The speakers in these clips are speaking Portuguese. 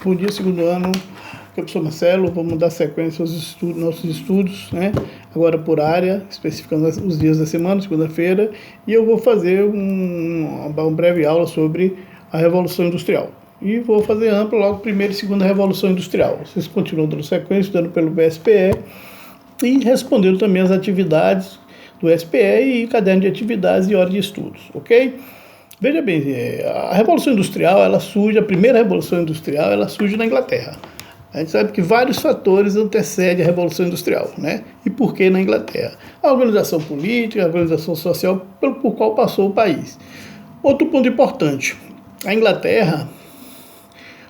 Bom dia, segundo ano. Aqui é o professor Marcelo. Vamos dar sequência aos nossos estudos, né? Agora por área, especificando os dias da semana, segunda-feira. E eu vou fazer uma breve aula sobre a Revolução Industrial. E vou fazer amplo logo primeira e segunda Revolução Industrial. Vocês continuam dando sequência, estudando pelo BSPE e respondendo também as atividades do SPE e caderno de atividades e hora de estudos, ok? Veja bem, a Revolução Industrial, a primeira Revolução Industrial, ela surge na Inglaterra. A gente sabe que vários fatores antecedem a Revolução Industrial, né? E por que na Inglaterra? A organização política, a organização social por qual passou o país. Outro ponto importante, a Inglaterra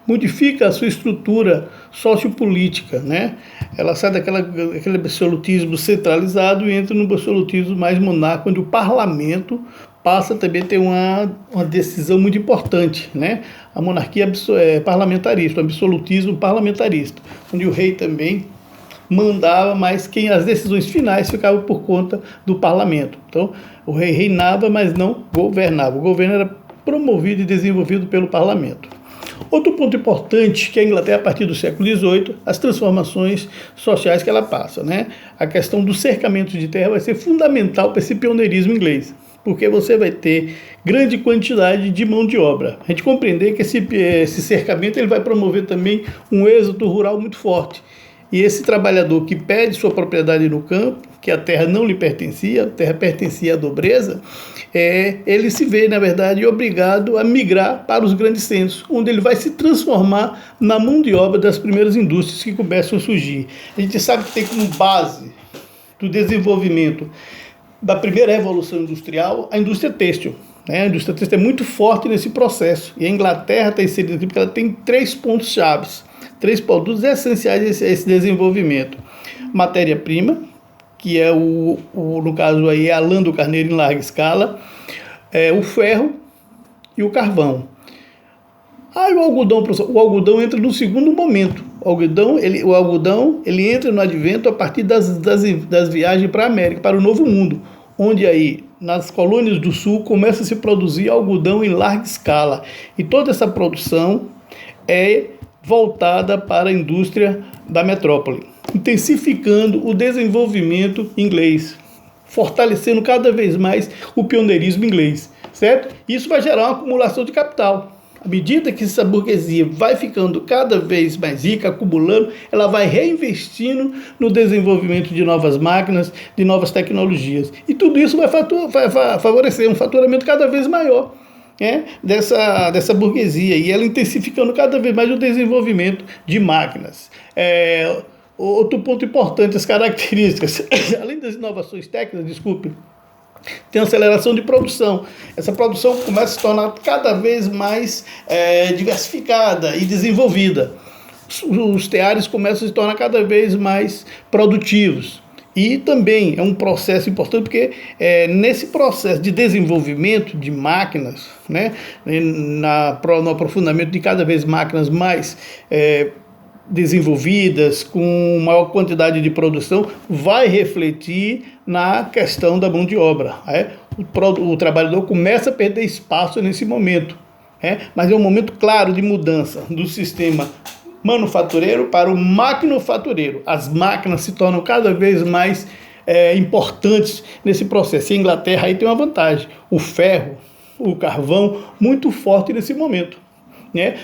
modifica a sua estrutura sociopolítica, né? Ela sai daquele absolutismo centralizado e entra no absolutismo mais monárquico, onde o parlamento passa também a ter uma decisão muito importante, né? A monarquia parlamentarista, o absolutismo parlamentarista, onde o rei também mandava, mas as decisões finais ficavam por conta do parlamento. Então, o rei reinava, mas não governava. O governo era promovido e desenvolvido pelo parlamento. Outro ponto importante que a Inglaterra, a partir do século XVIII, as transformações sociais que ela passa, né? A questão do cercamento de terra vai ser fundamental para esse pioneirismo inglês, porque você vai ter grande quantidade de mão de obra. A gente compreender que esse cercamento ele vai promover também um êxodo rural muito forte. E esse trabalhador que perde sua propriedade no campo, que a terra não lhe pertencia, a terra pertencia à nobreza, ele se vê, na verdade, obrigado a migrar para os grandes centros, onde ele vai se transformar na mão de obra das primeiras indústrias que começam a surgir. A gente sabe que tem como base do desenvolvimento da primeira Revolução Industrial a indústria têxtil. A indústria têxtil é muito forte nesse processo. E a Inglaterra está inserida aqui porque ela tem 3 pontos chaves, 3 produtos essenciais a esse desenvolvimento. Matéria-prima, que é no caso aí, a lã do carneiro em larga escala, o ferro e o carvão. O algodão entra no segundo momento. O algodão entra no advento a partir das viagens para a América, para o Novo Mundo, onde aí, nas colônias do sul, começa a se produzir algodão em larga escala. E toda essa produção é voltada para a indústria da metrópole, intensificando o desenvolvimento inglês, fortalecendo cada vez mais o pioneirismo inglês, certo? Isso vai gerar uma acumulação de capital. À medida que essa burguesia vai ficando cada vez mais rica, acumulando, ela vai reinvestindo no desenvolvimento de novas máquinas, de novas tecnologias. E tudo isso vai favorecer um faturamento cada vez maior, dessa burguesia, e ela intensificando cada vez mais o desenvolvimento de máquinas. Outro ponto importante, as características, além das inovações técnicas, tem aceleração de produção. Essa produção começa a se tornar cada vez mais diversificada e desenvolvida. Os teares começam a se tornar cada vez mais produtivos. E também é um processo importante porque nesse processo de desenvolvimento de máquinas, né, no aprofundamento de cada vez máquinas mais desenvolvidas, com maior quantidade de produção, vai refletir na questão da mão de obra. O trabalhador começa a perder espaço nesse momento, mas é um momento claro de mudança do sistema manufatureiro para o maquinofatureiro. As máquinas se tornam cada vez mais importantes nesse processo. E a Inglaterra aí tem uma vantagem: o ferro, o carvão, muito forte nesse momento,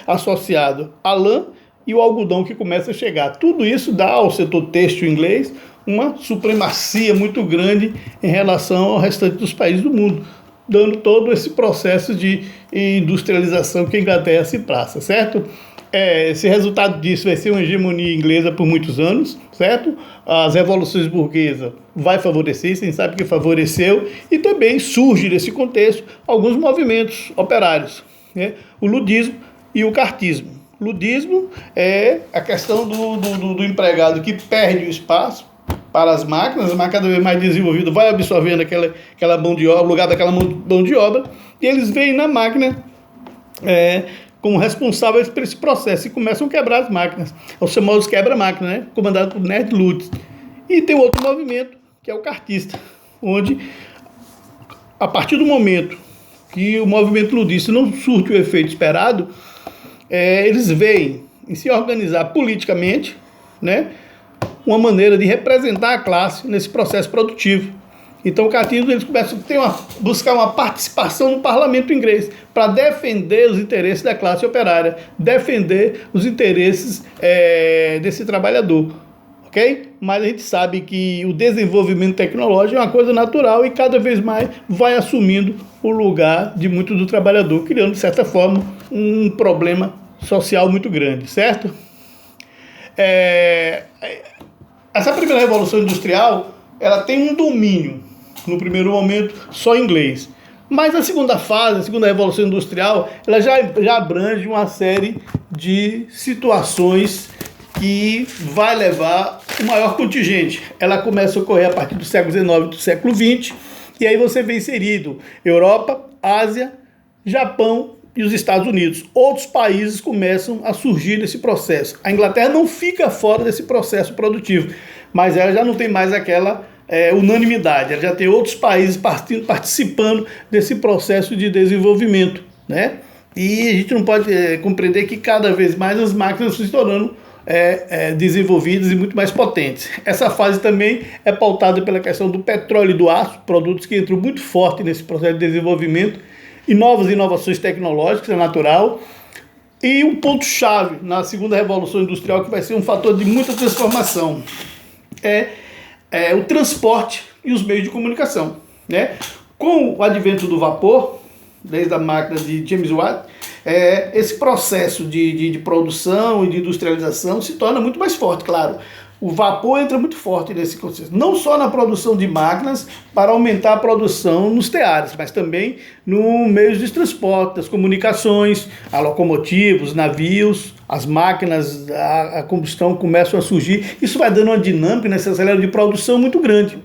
associado à lã e o algodão que começa a chegar. Tudo isso dá ao setor têxtil inglês uma supremacia muito grande em relação ao restante dos países do mundo, dando todo esse processo de industrialização que a Inglaterra se passa, certo? Esse resultado disso vai ser uma hegemonia inglesa por muitos anos, certo? As revoluções burguesas vai favorecer, você sabe que favoreceu, e também surge nesse contexto alguns movimentos operários, o ludismo e o cartismo. Ludismo é a questão do empregado que perde o espaço para as máquinas, mas cada vez mais desenvolvido vai absorvendo aquela mão de obra, o lugar daquela mão de obra, e eles veem na máquina como responsáveis por esse processo e começam a quebrar as máquinas. Os chamados quebra-máquina, comandado por Ned Lutz. E tem outro movimento, que é o cartista, onde, a partir do momento que o movimento ludista não surte o efeito esperado, eles veem em se organizar politicamente, né, uma maneira de representar a classe nesse processo produtivo. Então, o cartismo, eles começam a buscar uma participação no parlamento inglês para defender os interesses da classe operária, defender os interesses desse trabalhador, ok? Mas a gente sabe que o desenvolvimento tecnológico é uma coisa natural e cada vez mais vai assumindo o lugar de muito do trabalhador, criando, de certa forma, um problema social muito grande, certo? Essa primeira revolução industrial, ela tem um domínio, no primeiro momento, só em inglês. Mas a segunda fase, a segunda revolução industrial, ela já abrange uma série de situações que vai levar o maior contingente. Ela começa a ocorrer a partir do século XIX e do século XX, e aí você vê inserido Europa, Ásia, Japão e os Estados Unidos. Outros países começam a surgir nesse processo. A Inglaterra não fica fora desse processo produtivo, mas ela já não tem mais aquela unanimidade, ela já tem outros países participando desse processo de desenvolvimento, né? E a gente não pode compreender que cada vez mais as máquinas estão se tornando desenvolvidas e muito mais potentes. Essa fase também é pautada pela questão do petróleo e do aço, produtos que entram muito forte nesse processo de desenvolvimento, e novas inovações tecnológicas, é natural. E um ponto-chave na segunda revolução industrial, que vai ser um fator de muita transformação, é o transporte e os meios de comunicação, né? Com o advento do vapor, desde a máquina de James Watt, esse processo de produção e de industrialização se torna muito mais forte, claro. O vapor entra muito forte nesse processo, não só na produção de máquinas para aumentar a produção nos teares, mas também no meios de transporte, das comunicações, a locomotivos, navios, as máquinas, a combustão começam a surgir. Isso vai dando uma dinâmica nesse acelero de produção muito grande.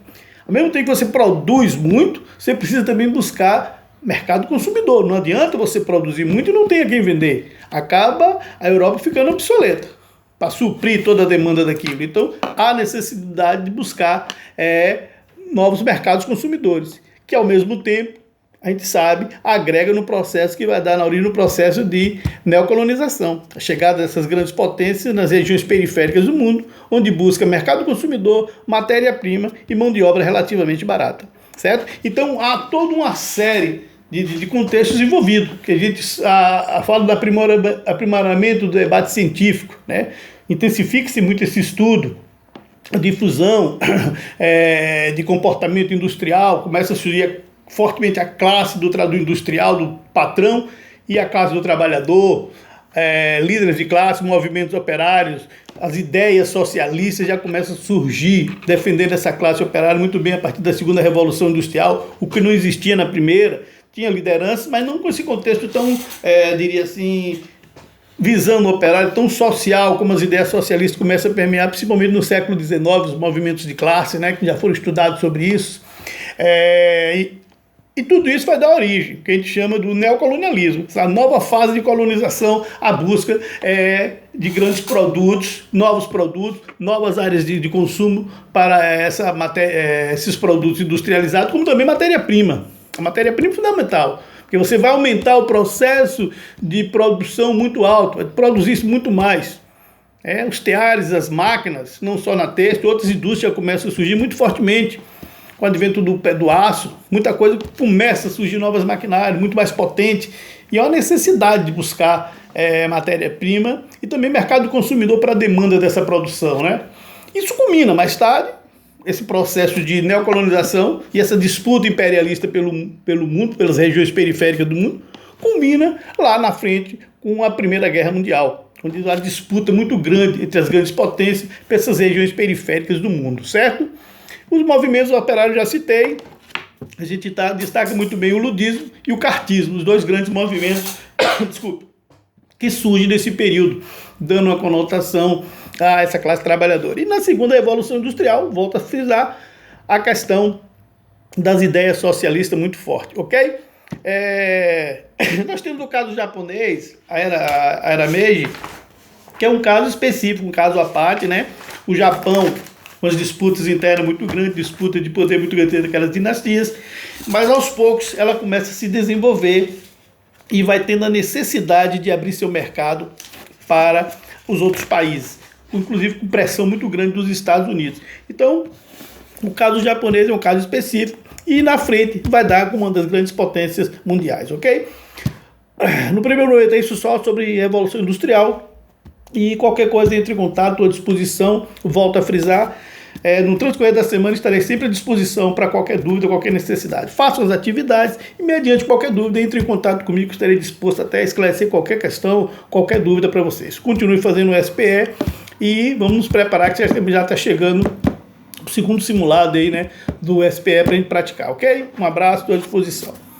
Ao mesmo tempo que você produz muito, você precisa também buscar mercado consumidor. Não adianta você produzir muito e não ter a quem vender. Acaba a Europa ficando obsoleta para suprir toda a demanda daquilo. Então, há necessidade de buscar novos mercados consumidores, que ao mesmo tempo, a gente sabe, agrega no processo que vai dar na origem no processo de neocolonização. A chegada dessas grandes potências nas regiões periféricas do mundo, onde busca mercado consumidor, matéria-prima e mão de obra relativamente barata. Certo? Então, há toda uma série de contextos envolvidos, que a gente fala do aprimoramento do debate científico, né? Intensifica-se muito esse estudo, a difusão de comportamento industrial, começa a surgir fortemente a classe do industrial, do patrão, e a classe do trabalhador, líderes de classe, movimentos operários, as ideias socialistas já começam a surgir, defendendo essa classe operária muito bem a partir da segunda revolução industrial, o que não existia na primeira. Tinha liderança, mas não com esse contexto tão, diria assim, visando o operário tão social como as ideias socialistas começam a permear, principalmente no século XIX, os movimentos de classe, né, que já foram estudados sobre isso. E tudo isso vai dar origem, que a gente chama do neocolonialismo, essa nova fase de colonização, a busca de grandes produtos, novas áreas de consumo para esses produtos industrializados, como também matéria-prima. A matéria-prima é fundamental, porque você vai aumentar o processo de produção muito alto, vai produzir isso muito mais. Os teares, as máquinas, não só na têxtil, outras indústrias começam a surgir muito fortemente. Com o advento do aço, muita coisa começa a surgir, novas maquinários, muito mais potentes, e há uma necessidade de buscar matéria-prima e também mercado consumidor para a demanda dessa produção, né? Isso culmina mais tarde, esse processo de neocolonização e essa disputa imperialista pelo mundo, pelas regiões periféricas do mundo, culmina lá na frente com a Primeira Guerra Mundial, onde há uma disputa muito grande entre as grandes potências para essas regiões periféricas do mundo, certo? Os movimentos operários já citei, a gente destaca muito bem o ludismo e o cartismo, os dois grandes movimentos que surgem nesse período, dando uma conotação a essa classe trabalhadora. E na segunda revolução industrial, volta a frisar a questão das ideias socialistas muito forte, ok? Nós temos o caso japonês, a era Meiji, que é um caso específico, um caso à parte, né? O Japão, com as disputas internas muito grandes, disputa de poder muito grande daquelas dinastias, mas aos poucos ela começa a se desenvolver e vai tendo a necessidade de abrir seu mercado para os outros países, inclusive com pressão muito grande dos Estados Unidos. Então, o caso japonês é um caso específico e na frente vai dar com uma das grandes potências mundiais, ok? No primeiro momento é isso só sobre Revolução Industrial e qualquer coisa entre em contato, estou à disposição, volto a frisar. No transcorrer da semana estarei sempre à disposição para qualquer dúvida, qualquer necessidade. Façam as atividades e, mediante qualquer dúvida, entre em contato comigo, que estarei disposto até a esclarecer qualquer questão, qualquer dúvida para vocês. Continue fazendo o SPE e vamos nos preparar, que já está chegando o segundo simulado aí, né, do SPE para a gente praticar, ok? Um abraço, estou à disposição.